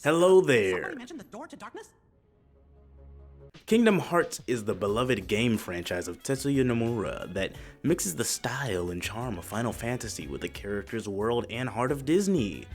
Hello Somebody there! mentioned the door to darkness? Kingdom Hearts is the beloved game franchise of Tetsuya Nomura that mixes the style and charm of Final Fantasy with the characters, world, and heart of Disney.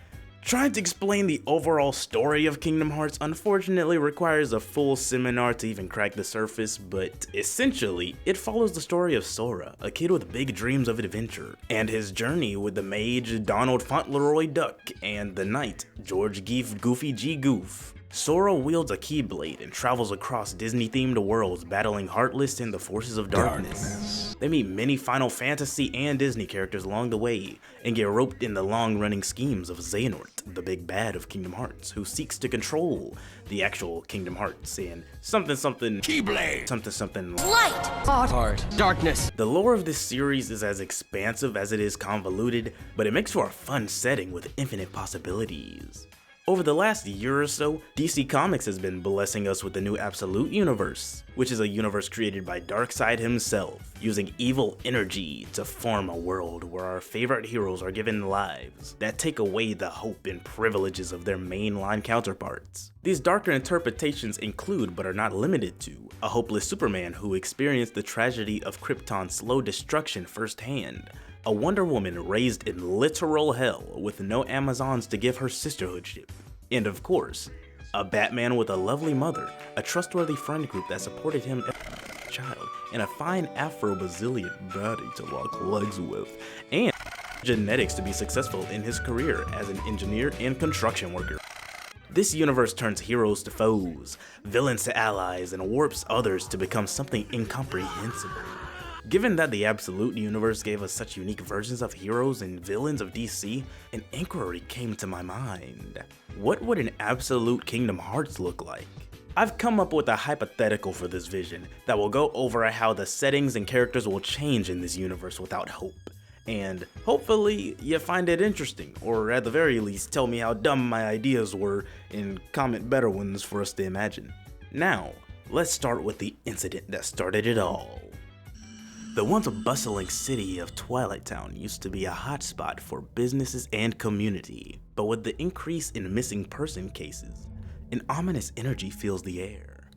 Trying to explain the overall story of Kingdom Hearts unfortunately requires a full seminar to even crack the surface, but essentially, it follows the story of Sora, a kid with big dreams of adventure, and his journey with the mage Donald Fauntleroy Duck and the knight George Geef Goofy G Goof. Sora wields a Keyblade and travels across Disney-themed worlds battling Heartless and the forces of darkness. They meet many Final Fantasy and Disney characters along the way, and get roped in the long-running schemes of Xehanort, the big bad of Kingdom Hearts, who seeks to control the actual Kingdom Hearts and something Keyblade! something Light! Heart. Darkness. The lore of this series is as expansive as it is convoluted, but it makes for a fun setting with infinite possibilities. Over the last year or so, DC Comics has been blessing us with the new Absolute Universe, which is a universe created by Darkseid himself, using evil energy to form a world where our favorite heroes are given lives that take away the hope and privileges of their mainline counterparts. These darker interpretations include, but are not limited to, a hopeless Superman who experienced the tragedy of Krypton's slow destruction firsthand, a Wonder Woman raised in literal hell with no Amazons to give her sisterhoodship, and of course, a Batman with a lovely mother, a trustworthy friend group that supported him as a child, and a fine Afro-Brazilian body to lock legs with, and genetics to be successful in his career as an engineer and construction worker. This universe turns heroes to foes, villains to allies, and warps others to become something incomprehensible. Given that the Absolute Universe gave us such unique versions of heroes and villains of DC, an inquiry came to my mind. What would an Absolute Kingdom Hearts look like? I've come up with a hypothetical for this vision that will go over how the settings and characters will change in this universe without hope. And hopefully you find it interesting, or at the very least tell me how dumb my ideas were and comment better ones for us to imagine. Now, let's start with the incident that started it all. The once bustling city of Twilight Town used to be a hotspot for businesses and community, but with the increase in missing person cases, an ominous energy fills the air.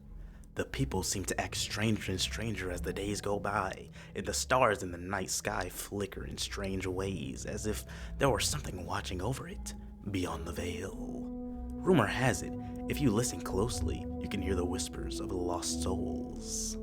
The people seem to act stranger and stranger as the days go by, and the stars in the night sky flicker in strange ways as if there were something watching over it, beyond the veil. Rumor has it, if you listen closely, you can hear the whispers of lost souls.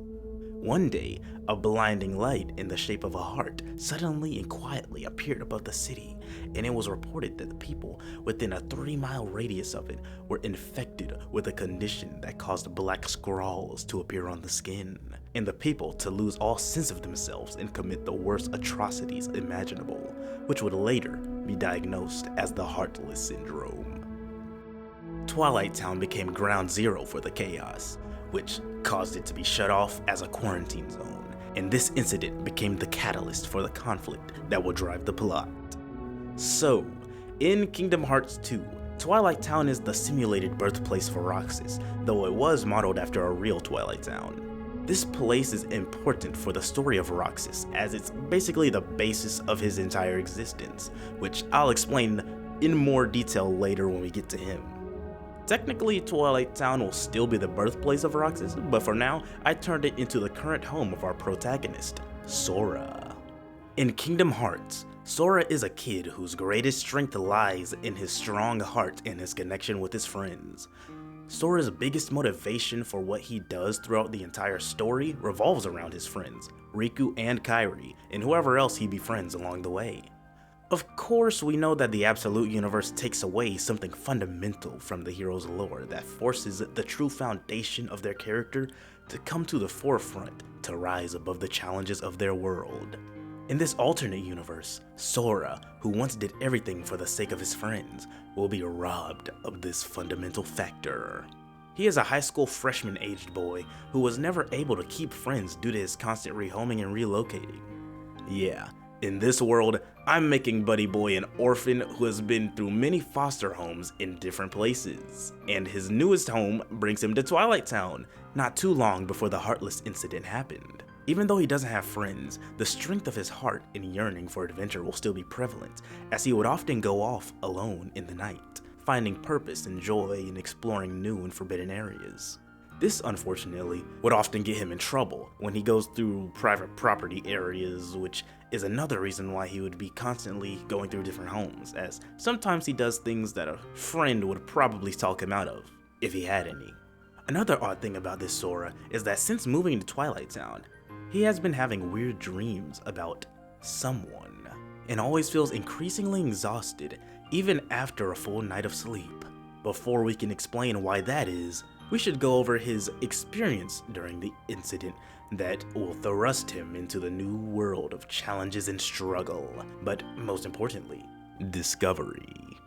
One day, a blinding light in the shape of a heart suddenly and quietly appeared above the city, and it was reported that the people within a 3-mile radius of it were infected with a condition that caused black scrawls to appear on the skin, and the people to lose all sense of themselves and commit the worst atrocities imaginable, which would later be diagnosed as the Heartless syndrome. Twilight Town became ground zero for the chaos, which caused it to be shut off as a quarantine zone, and this incident became the catalyst for the conflict that will drive the plot. So, in Kingdom Hearts 2, Twilight Town is the simulated birthplace for Roxas, though it was modeled after a real Twilight Town. This place is important for the story of Roxas, as it's basically the basis of his entire existence, which I'll explain in more detail later when we get to him. Technically, Twilight Town will still be the birthplace of Roxas, but for now, I turned it into the current home of our protagonist, Sora. In Kingdom Hearts, Sora is a kid whose greatest strength lies in his strong heart and his connection with his friends. Sora's biggest motivation for what he does throughout the entire story revolves around his friends, Riku and Kairi, and whoever else he befriends along the way. Of course, we know that the Absolute Universe takes away something fundamental from the hero's lore that forces the true foundation of their character to come to the forefront to rise above the challenges of their world. In this alternate universe, Sora, who once did everything for the sake of his friends, will be robbed of this fundamental factor. He is a high school freshman-aged boy who was never able to keep friends due to his constant rehoming and relocating. Yeah. In this world, I'm making Buddy Boy an orphan who has been through many foster homes in different places, and his newest home brings him to Twilight Town, not too long before the Heartless incident happened. Even though he doesn't have friends, the strength of his heart and yearning for adventure will still be prevalent, as he would often go off alone in the night, finding purpose and joy in exploring new and forbidden areas. This, unfortunately, would often get him in trouble when he goes through private property areas, which is another reason why he would be constantly going through different homes, as sometimes he does things that a friend would probably talk him out of, if he had any. Another odd thing about this Sora is that since moving to Twilight Town, he has been having weird dreams about someone, and always feels increasingly exhausted even after a full night of sleep. Before we can explain why that is, we should go over his experience during the incident that will thrust him into the new world of challenges and struggle, but most importantly, discovery.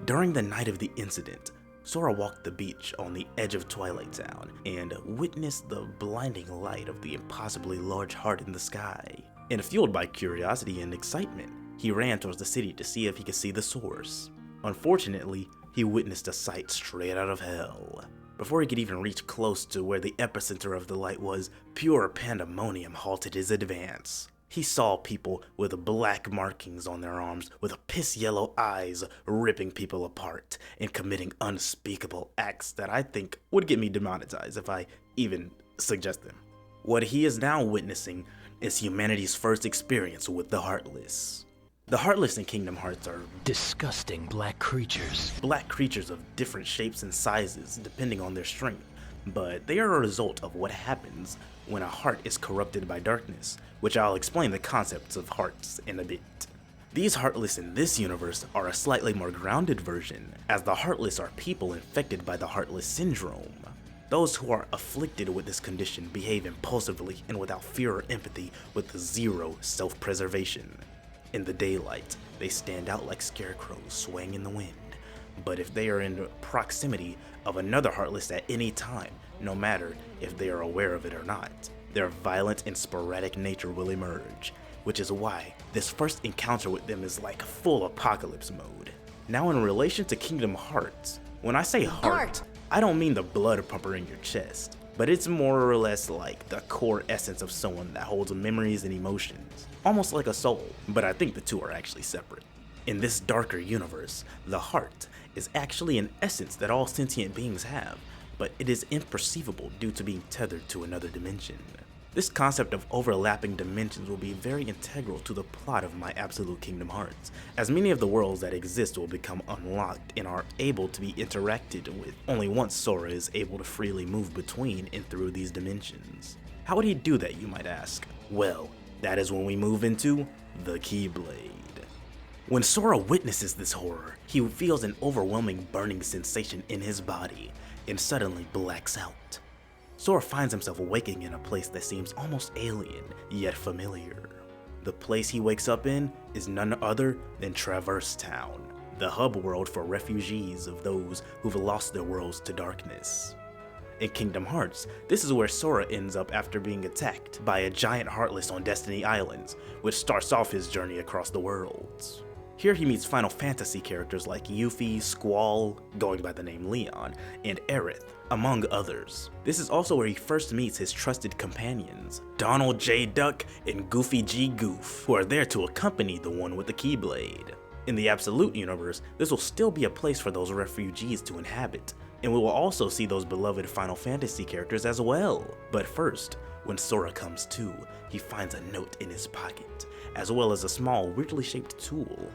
During the night of the incident, Sora walked the beach on the edge of Twilight Town and witnessed the blinding light of the impossibly large heart in the sky. And fueled by curiosity and excitement, he ran towards the city to see if he could see the source. Unfortunately, he witnessed a sight straight out of hell. Before he could even reach close to where the epicenter of the light was, pure pandemonium halted his advance. He saw people with black markings on their arms, with piss-yellow eyes, ripping people apart and committing unspeakable acts that I think would get me demonetized if I even suggest them. What he is now witnessing is humanity's first experience with the Heartless. The Heartless in Kingdom Hearts are Disgusting black creatures. black creatures of different shapes and sizes depending on their strength, but they are a result of what happens when a heart is corrupted by darkness, which I'll explain the concepts of hearts in a bit. These Heartless in this universe are a slightly more grounded version, as the Heartless are people infected by the Heartless syndrome. Those who are afflicted with this condition behave impulsively and without fear or empathy, with zero self-preservation. In the daylight, they stand out like scarecrows swaying in the wind, but if they are in proximity of another Heartless at any time, no matter if they are aware of it or not, their violent and sporadic nature will emerge, which is why this first encounter with them is like full apocalypse mode. Now in relation to Kingdom Hearts, when I say heart, I don't mean the blood pumper in your chest, but it's more or less like the core essence of someone that holds memories and emotions, almost like a soul, but I think the two are actually separate. In this darker universe, the heart is actually an essence that all sentient beings have, but it is imperceivable due to being tethered to another dimension. This concept of overlapping dimensions will be very integral to the plot of my absolute Kingdom Hearts, as many of the worlds that exist will become unlocked and are able to be interacted with only once Sora is able to freely move between and through these dimensions. How would he do that, you might ask? Well, that is when we move into the Keyblade. When Sora witnesses this horror, he feels an overwhelming burning sensation in his body and suddenly blacks out. Sora finds himself waking in a place that seems almost alien, yet familiar. The place he wakes up in is none other than Traverse Town, the hub world for refugees of those who've lost their worlds to darkness. In Kingdom Hearts, this is where Sora ends up after being attacked by a giant Heartless on Destiny Islands, which starts off his journey across the worlds. Here he meets Final Fantasy characters like Yuffie, Squall, going by the name Leon, and Aerith, among others. This is also where he first meets his trusted companions, Donald J. Duck and Goofy G. Goof, who are there to accompany the one with the Keyblade. In the Absolute Universe, this will still be a place for those refugees to inhabit, and we will also see those beloved Final Fantasy characters as well. But first, when Sora comes to, he finds a note in his pocket, as well as a small, weirdly shaped tool.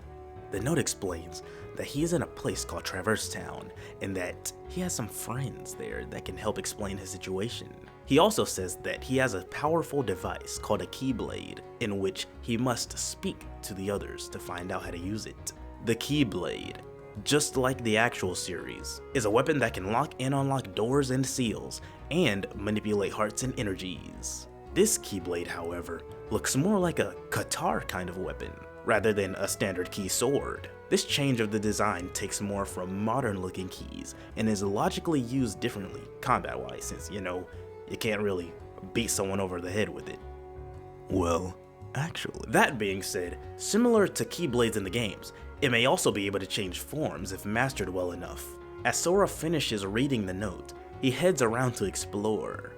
The note explains that he is in a place called Traverse Town, and that he has some friends there that can help explain his situation. He also says that he has a powerful device called a Keyblade, in which he must speak to the others to find out how to use it. The Keyblade, just like the actual series, is a weapon that can lock and unlock doors and seals, and manipulate hearts and energies. This Keyblade, however, looks more like a Katar kind of weapon, rather than a standard key sword. This change of the design takes more from modern looking keys, and is logically used differently combat-wise, since, you can't really beat someone over the head with it. Well, actually. That being said, similar to Keyblades in the games, it may also be able to change forms if mastered well enough. As Sora finishes reading the note, he heads around to explore.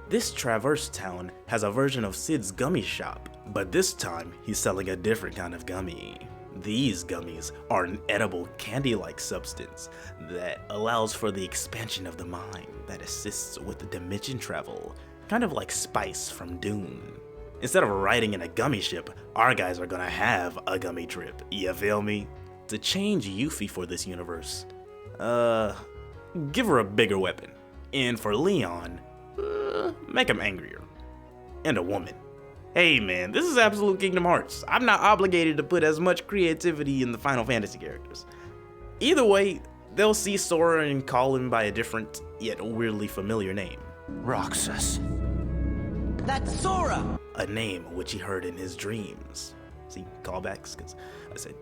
This Traverse Town has a version of Cid's Gummi shop, but this time he's selling a different kind of gummy. These gummies are an edible candy-like substance that allows for the expansion of the mind that assists with the dimension travel, kind of like Spice from Dune. Instead of riding in a gummy ship, our guys are gonna have a gummy trip, you feel me? To change Yuffie for this universe, give her a bigger weapon. And for Leon, make him angrier. And a woman. Hey man, this is absolute Kingdom Hearts. I'm not obligated to put as much creativity in the Final Fantasy characters. Either way, they'll see Sora and call him by a different, yet weirdly familiar name. Roxas. That's Sora! A name which he heard in his dreams. See, callbacks, because I said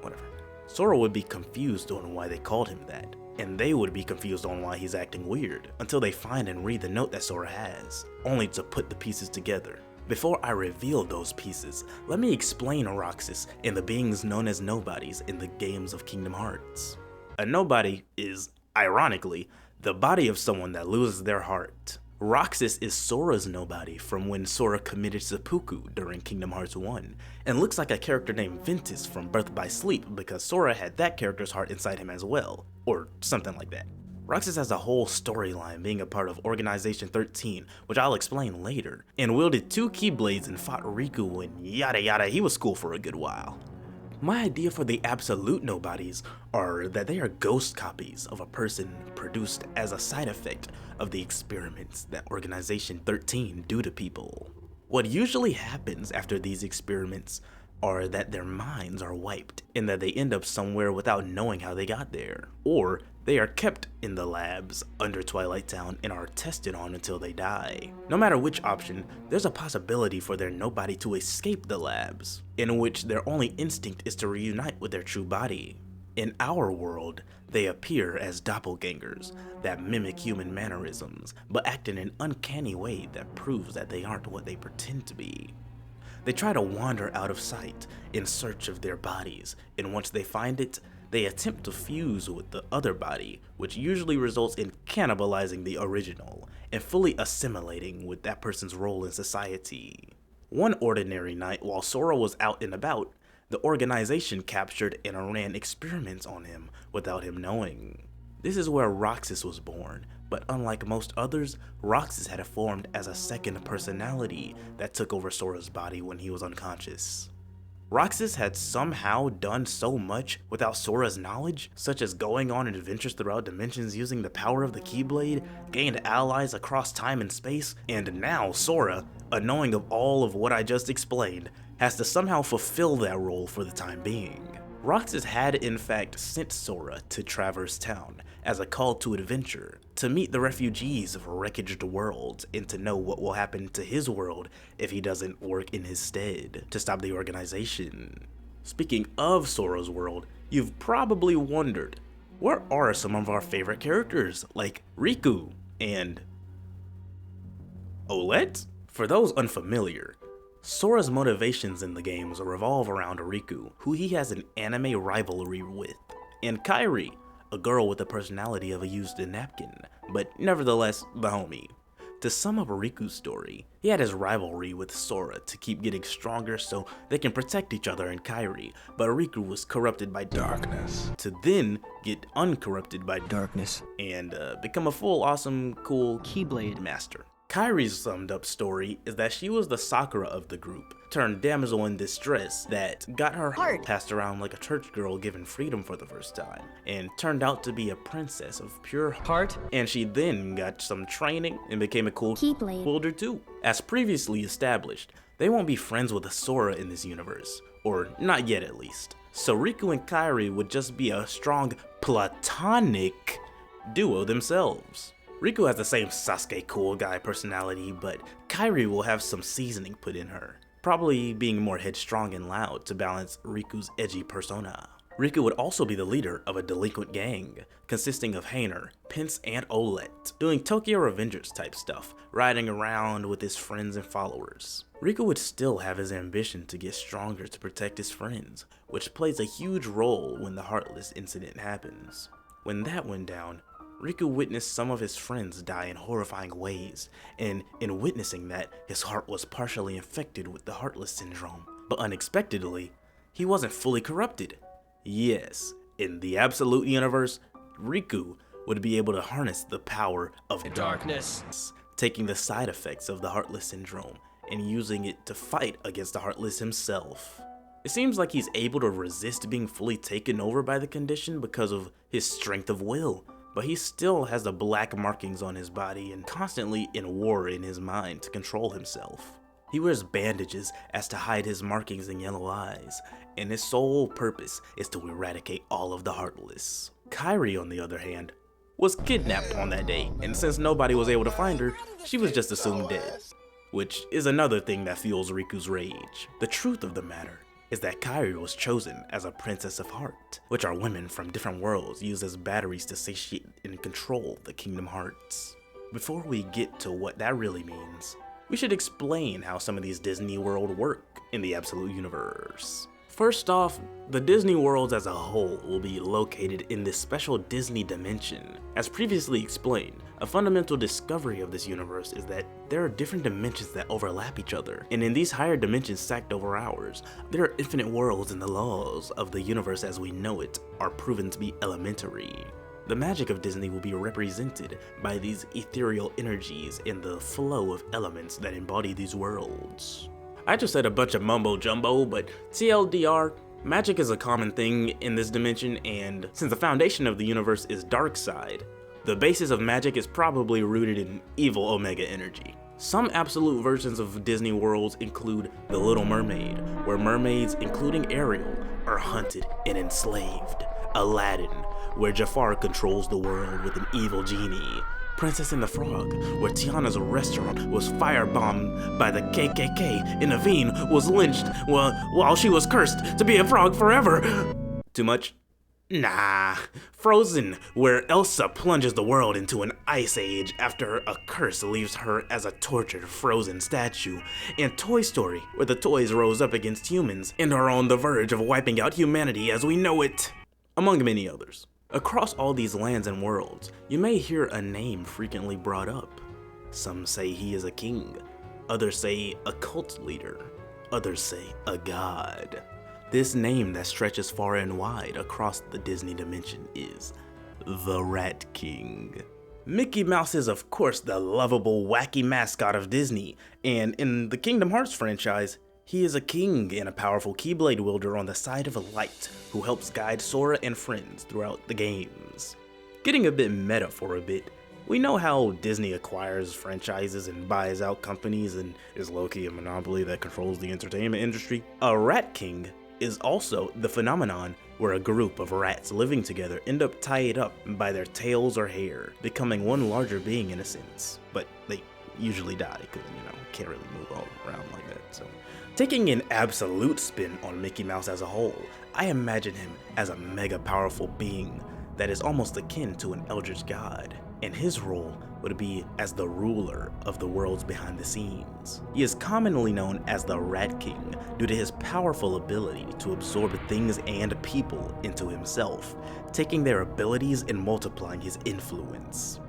whatever. Sora would be confused on why they called him that, and they would be confused on why he's acting weird, until they find and read the note that Sora has, only to put the pieces together. Before I reveal those pieces, let me explain Roxas and the beings known as Nobodies in the games of Kingdom Hearts. A nobody is, ironically, the body of someone that loses their heart. Roxas is Sora's nobody from when Sora committed seppuku during Kingdom Hearts 1, and looks like a character named Ventus from Birth by Sleep because Sora had that character's heart inside him as well, or something like that. Roxas has a whole storyline being a part of Organization 13, which I'll explain later, and wielded 2 Keyblades and fought Riku and yada yada. He was cool for a good while. My idea for the absolute nobodies are that they are ghost copies of a person produced as a side effect of the experiments that Organization 13 do to people. What usually happens after these experiments are that their minds are wiped and that they end up somewhere without knowing how they got there, or they are kept in the labs under Twilight Town and are tested on until they die. No matter which option, there's a possibility for their nobody to escape the labs, in which their only instinct is to reunite with their true body. In our world, they appear as doppelgangers that mimic human mannerisms, but act in an uncanny way that proves that they aren't what they pretend to be. They try to wander out of sight in search of their bodies, and once they find it, they attempt to fuse with the other body, which usually results in cannibalizing the original and fully assimilating with that person's role in society. One ordinary night while Sora was out and about, the organization captured and ran experiments on him without him knowing. This is where Roxas was born, but unlike most others, Roxas had formed as a second personality that took over Sora's body when he was unconscious. Roxas had somehow done so much without Sora's knowledge, such as going on adventures throughout dimensions using the power of the Keyblade, gained allies across time and space, and now Sora, unknowing of all of what I just explained, has to somehow fulfill that role for the time being. Roxas had in fact sent Sora to Traverse Town as a call to adventure, to meet the refugees of wreckaged worlds and to know what will happen to his world if he doesn't work in his stead to stop the organization. Speaking of Sora's world, you've probably wondered, where are some of our favorite characters like Riku and Olette? For those unfamiliar, Sora's motivations in the games revolve around Riku, who he has an anime rivalry with, and Kairi, a girl with the personality of a used napkin, but nevertheless the homie. To sum up Riku's story, he had his rivalry with Sora to keep getting stronger so they can protect each other and Kairi, but Riku was corrupted by darkness, to then get uncorrupted by darkness and become a full awesome cool Keyblade master. Kairi's summed up story is that she was the Sakura of the group, turned damsel in distress that got her heart passed around like a church girl given freedom for the first time, and turned out to be a princess of pure heart, and she then got some training and became a cool Keyblade wielder too. As previously established, they won't be friends with a Sora in this universe, or not yet at least. So Riku and Kairi would just be a strong platonic duo themselves. Riku has the same Sasuke cool guy personality, but Kairi will have some seasoning put in her, probably being more headstrong and loud to balance Riku's edgy persona. Riku would also be the leader of a delinquent gang, consisting of Hainer, Pence, and Olette, doing Tokyo Revengers type stuff, riding around with his friends and followers. Riku would still have his ambition to get stronger to protect his friends, which plays a huge role when the Heartless incident happens. When that went down, Riku witnessed some of his friends die in horrifying ways, and in witnessing that, his heart was partially infected with the Heartless syndrome. But unexpectedly, he wasn't fully corrupted. Yes, in the Absolute Universe, Riku would be able to harness the power of darkness, taking the side effects of the Heartless syndrome and using it to fight against the Heartless himself. It seems like he's able to resist being fully taken over by the condition because of his strength of will, but he still has the black markings on his body and constantly in war in his mind to control himself. He wears bandages as to hide his markings and yellow eyes, and his sole purpose is to eradicate all of the Heartless. Kairi, on the other hand, was kidnapped on that day, and since nobody was able to find her, she was just assumed dead. Which is another thing that fuels Riku's rage. The truth of the matter is that Kairi was chosen as a princess of heart, which are women from different worlds used as batteries to satiate and control the Kingdom Hearts. Before we get to what that really means, we should explain how some of these Disney World work in the Absolute Universe. First off, the Disney worlds as a whole will be located in this special Disney dimension. As previously explained, a fundamental discovery of this universe is that there are different dimensions that overlap each other, and in these higher dimensions stacked over ours, there are infinite worlds, and the laws of the universe as we know it are proven to be elementary. The magic of Disney will be represented by these ethereal energies and the flow of elements that embody these worlds. I just said a bunch of mumbo jumbo, but TLDR, magic is a common thing in this dimension, and since the foundation of the universe is dark side, the basis of magic is probably rooted in evil Omega energy. Some absolute versions of Disney worlds include The Little Mermaid, where mermaids, including Ariel, are hunted and enslaved. Aladdin, where Jafar controls the world with an evil genie. Princess and the Frog, where Tiana's restaurant was firebombed by the KKK and Naveen was lynched while she was cursed to be a frog forever. Too much? Nah. Frozen, where Elsa plunges the world into an ice age after a curse leaves her as a tortured frozen statue. And Toy Story, where the toys rose up against humans and are on the verge of wiping out humanity as we know it. Among many others. Across all these lands and worlds, you may hear a name frequently brought up. Some say he is a king, others say a cult leader, others say a god. This name that stretches far and wide across the Disney dimension is the Rat King. Mickey Mouse is of course the lovable, wacky mascot of Disney, and in the Kingdom Hearts franchise, he is a king and a powerful Keyblade wielder on the side of a light who helps guide Sora and friends throughout the games. Getting a bit meta for a bit, we know how Disney acquires franchises and buys out companies and is low-key a monopoly that controls the entertainment industry. A Rat King is also the phenomenon where a group of rats living together end up tied up by their tails or hair, becoming one larger being in a sense, but they usually die because, can't really move all around like that, so. Taking an absolute spin on Mickey Mouse as a whole, I imagine him as a mega powerful being that is almost akin to an eldritch god, and his role would be as the ruler of the worlds behind the scenes. He is commonly known as the Rat King due to his powerful ability to absorb things and people into himself, taking their abilities and multiplying his influence.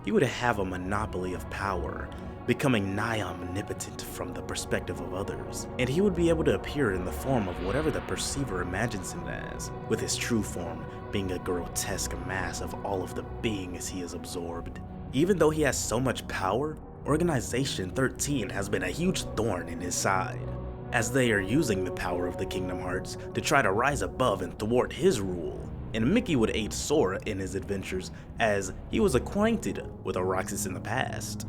He would have a monopoly of power, becoming nigh omnipotent from the perspective of others, and he would be able to appear in the form of whatever the perceiver imagines him as, with his true form being a grotesque mass of all of the beings he has absorbed. Even though he has so much power, Organization 13 has been a huge thorn in his side, as they are using the power of the Kingdom Hearts to try to rise above and thwart his rule. And Mickey would aid Sora in his adventures as he was acquainted with a Roxas in the past.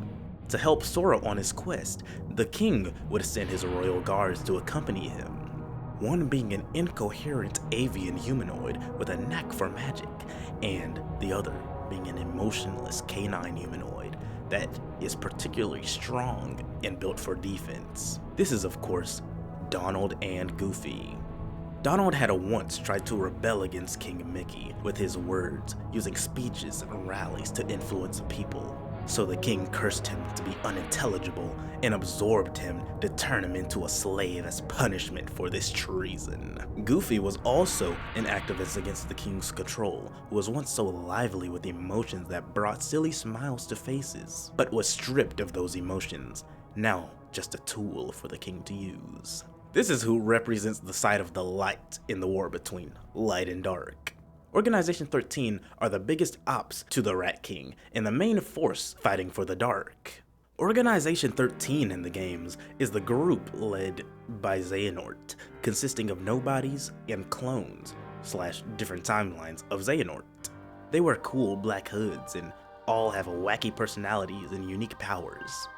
To help Sora on his quest, the king would send his royal guards to accompany him, one being an incoherent avian humanoid with a knack for magic, and the other being an emotionless canine humanoid that is particularly strong and built for defense. This is of course Donald and Goofy. Donald had once tried to rebel against King Mickey with his words, using speeches and rallies to influence people. So the king cursed him to be unintelligible and absorbed him to turn him into a slave as punishment for this treason. Goofy was also an activist against the king's control, who was once so lively with emotions that brought silly smiles to faces, but was stripped of those emotions, now just a tool for the king to use. This is who represents the side of the light in the war between light and dark. Organization 13 are the biggest ops to the Rat King and the main force fighting for the dark. Organization 13 in the games is the group led by Xehanort, consisting of Nobodies and clones / different timelines of Xehanort. They wear cool black hoods and all have wacky personalities and unique powers.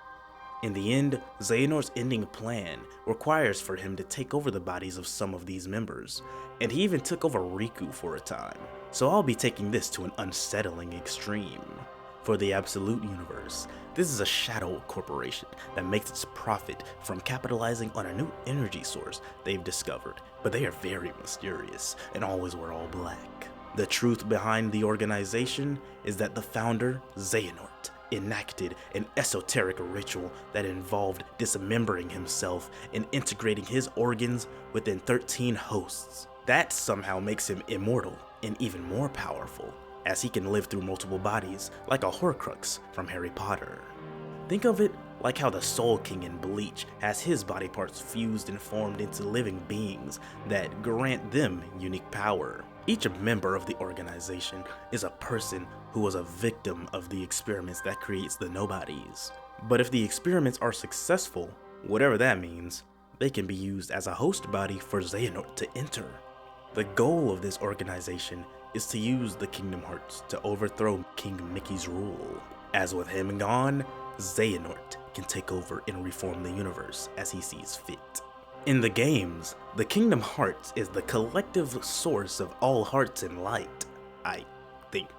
In the end, Xehanort's ending plan requires for him to take over the bodies of some of these members, and he even took over Riku for a time, so I'll be taking this to an unsettling extreme. For the Absolute Universe, this is a shadow corporation that makes its profit from capitalizing on a new energy source they've discovered, but they are very mysterious and always wear all black. The truth behind the organization is that the founder, Xehanort, enacted an esoteric ritual that involved dismembering himself and integrating his organs within 13 hosts. That somehow makes him immortal and even more powerful, as he can live through multiple bodies like a Horcrux from Harry Potter. Think of it like how the Soul King in Bleach has his body parts fused and formed into living beings that grant them unique power. Each member of the organization is a person who was a victim of the experiments that creates the Nobodies. But if the experiments are successful, whatever that means, they can be used as a host body for Xehanort to enter. The goal of this organization is to use the Kingdom Hearts to overthrow King Mickey's rule. As with him gone, Xehanort can take over and reform the universe as he sees fit. In the games, the Kingdom Hearts is the collective source of all hearts and light, I think.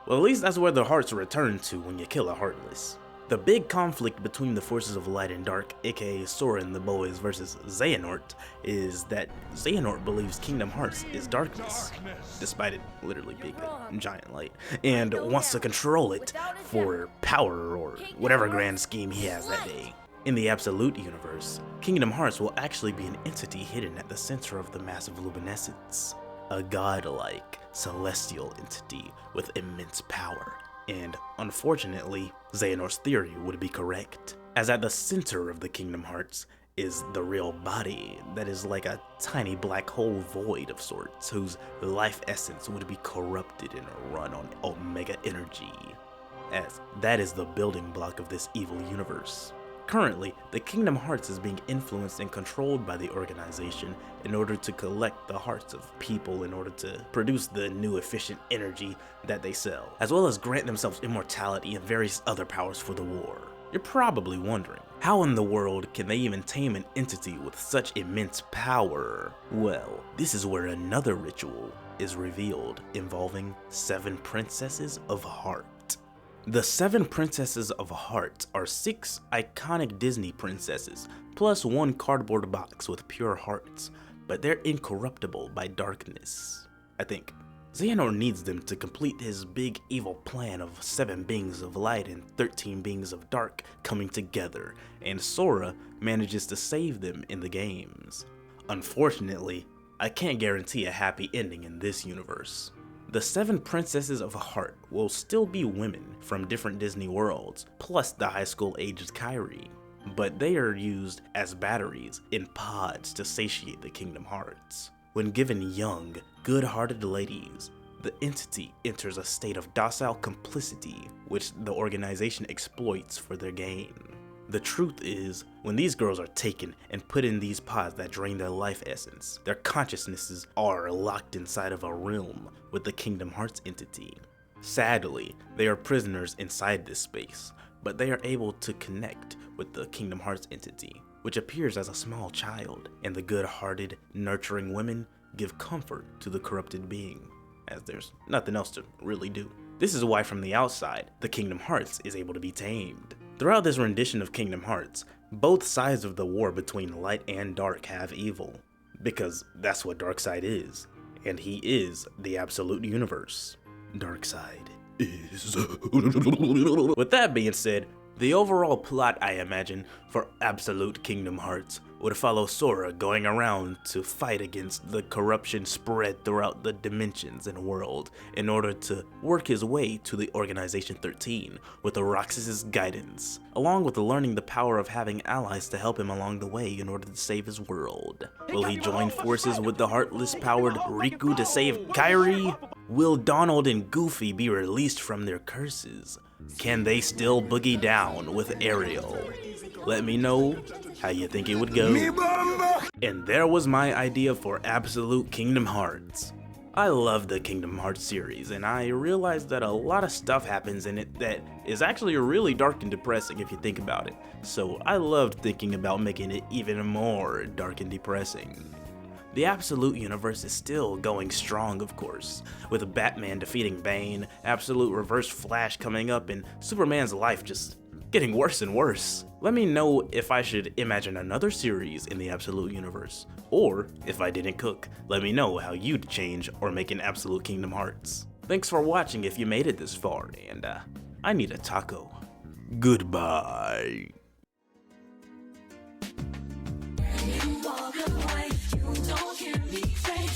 Well, at least that's where the hearts return to when you kill a Heartless. The big conflict between the forces of light and dark, aka Sora and the boys versus Xehanort, is that Xehanort believes Kingdom Hearts is darkness, despite it literally being a giant light, and wants to control it for power or whatever grand scheme he has that day. In the Absolute Universe, Kingdom Hearts will actually be an entity hidden at the center of the massive luminescence, a godlike, celestial entity with immense power. And unfortunately, Xehanort's theory would be correct, as at the center of the Kingdom Hearts is the real body that is like a tiny black hole void of sorts, whose life essence would be corrupted and run on omega energy, as that is the building block of this evil universe. Currently, the Kingdom Hearts is being influenced and controlled by the organization in order to collect the hearts of people in order to produce the new efficient energy that they sell, as well as grant themselves immortality and various other powers for the war. You're probably wondering, how in the world can they even tame an entity with such immense power? Well, this is where another ritual is revealed involving 7 Princesses of Heart. The 7 Princesses of Heart are 6 iconic Disney princesses, plus 1 cardboard box with pure hearts, but they're incorruptible by darkness, I think. Xehanort needs them to complete his big evil plan of 7 beings of light and 13 beings of dark coming together, and Sora manages to save them in the games. Unfortunately, I can't guarantee a happy ending in this universe. The 7 Princesses of Heart will still be women from different Disney worlds, plus the high school aged Kairi, but they are used as batteries in pods to satiate the Kingdom Hearts. When given young, good-hearted ladies, the entity enters a state of docile complicity, which the organization exploits for their gain. The truth is, when these girls are taken and put in these pods that drain their life essence, their consciousnesses are locked inside of a realm with the Kingdom Hearts entity. Sadly, they are prisoners inside this space, but they are able to connect with the Kingdom Hearts entity, which appears as a small child, and the good-hearted, nurturing women give comfort to the corrupted being, as there's nothing else to really do. This is why from the outside, the Kingdom Hearts is able to be tamed. Throughout this rendition of Kingdom Hearts, both sides of the war between light and dark have evil, because that's what Darkseid is, and he is the Absolute Universe. Darkseid is... With that being said, the overall plot, I imagine, for Absolute Kingdom Hearts would follow Sora going around to fight against the corruption spread throughout the dimensions and world in order to work his way to the Organization 13 with the Roxas' guidance, along with learning the power of having allies to help him along the way in order to save his world. Will he join forces with the Heartless powered Riku to save Kairi? Will Donald and Goofy be released from their curses? Can they still boogie down with Ariel? Let me know how you think it would go. And there was my idea for Absolute Kingdom Hearts. I love the Kingdom Hearts series, and I realized that a lot of stuff happens in it that is actually really dark and depressing if you think about it. So I loved thinking about making it even more dark and depressing. The Absolute universe is still going strong, of course, with Batman defeating Bane, Absolute Reverse Flash coming up, and Superman's life just getting worse and worse. Let me know if I should imagine another series in the Absolute universe, or if I didn't cook, let me know how you'd change or make an Absolute Kingdom Hearts. Thanks for watching if you made it this far, and I need a taco. Goodbye. You walk away, you don't hear me say